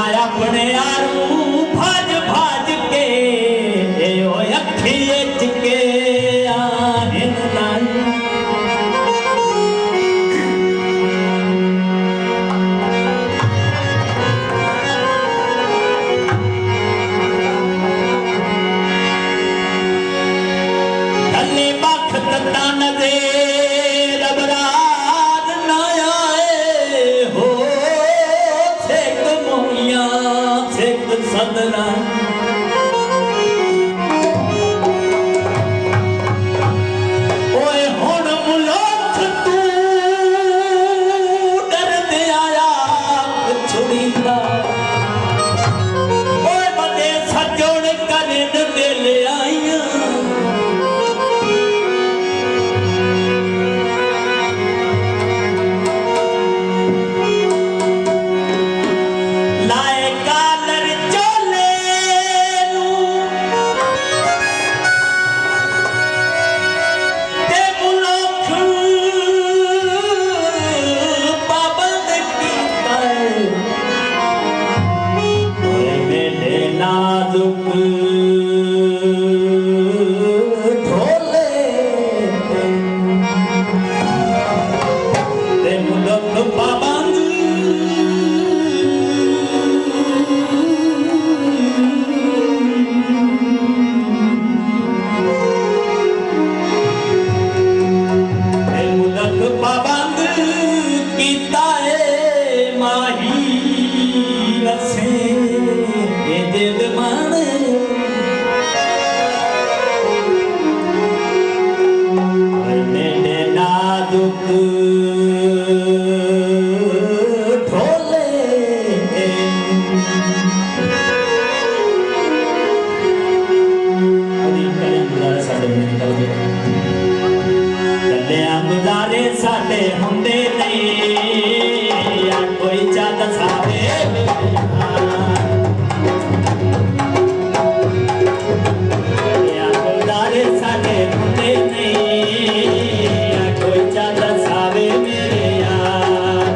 अपने आरू भाज भाज के ओ अखी के आहिन लाई धनी बखत तन दे रबराद ना आए हो छेक मोइया छेक सदरा ओए हुण मुलख तू डर दे आया छुड़ींदा ओए बदे सजोड़ करन मेले आईया लाए कालर चोले नू ते मुलख पाबंद कीता ओए मेरे नाजुक ढोले ते मुलख पाबंद ते मुलख पाबंद कीता माही रसे ए दिल माने मेरे नाजुक ढोले कल्याण गुजारे साडे हुंदे नहीं या कोई चंद सावे कल्याण गुजारे साडे हुंदे नहीं या कोई चंद सावे मेरे यार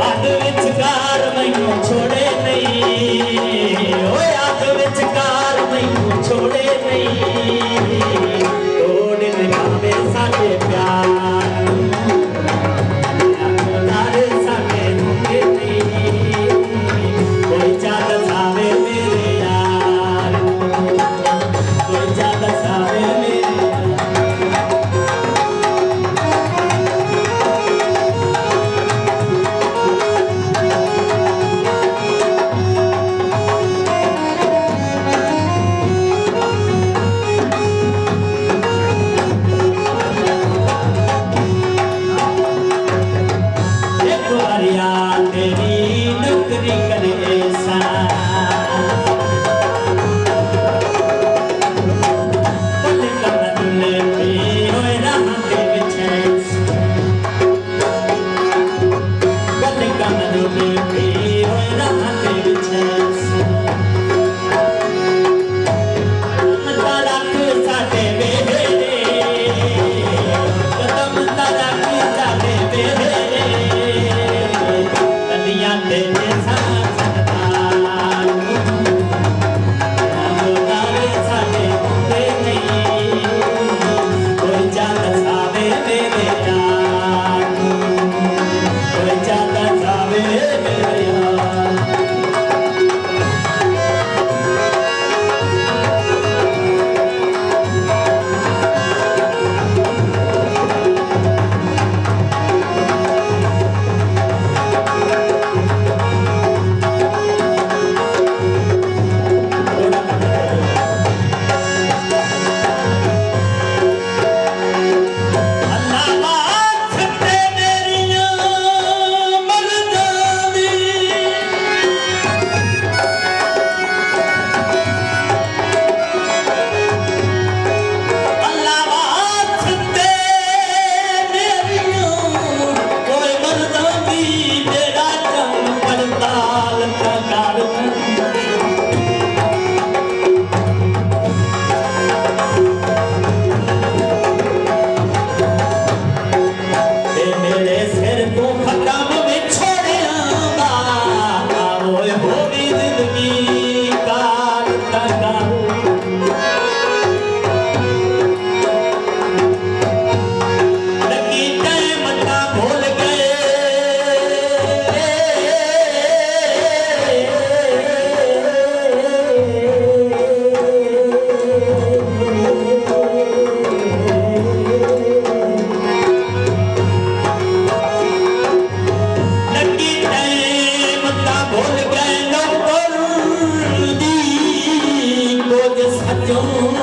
अध विचकार मैनू छोड़े नहीं ओए अध विचकार मैनू छोड़े नहीं तोड़ निभावे सा ਸੱਜੋ